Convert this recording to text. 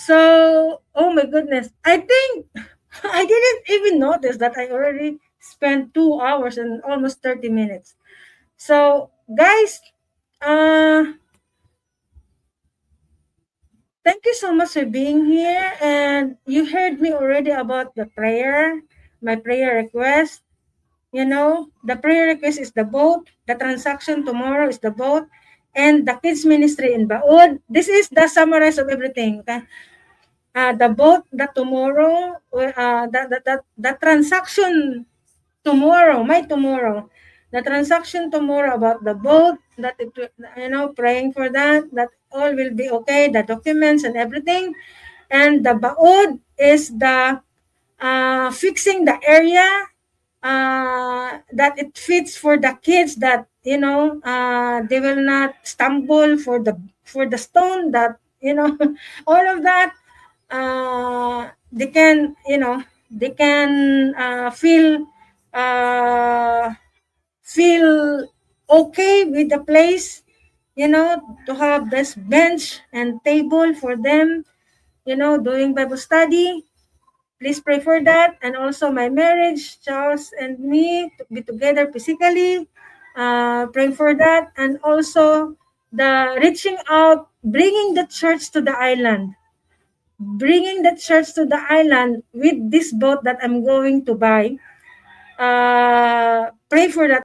So, oh my goodness, I think I didn't even notice that I already spent 2 hours and almost 30 minutes. So, guys, thank you so much for being here. And you heard me already about the prayer, my prayer request. You know, the prayer request is the boat, the transaction tomorrow is the boat, and the kids ministry in Baud. This is the summarize of everything. Okay? The boat, the tomorrow, the transaction tomorrow, my tomorrow, the transaction tomorrow about the boat, that it, praying for that all will be okay, the documents and everything. And the Baud is the fixing the area that it fits for the kids, that they will not stumble for the stone, that all of that, they can uh, feel okay with the place, to have this bench and table for them, doing Bible study. Please pray for that. And also my marriage, Charles and me, to be together physically. Praying for that. And also the reaching out, bringing the church to the island. Bringing the church to the island with this boat that I'm going to buy. Pray for that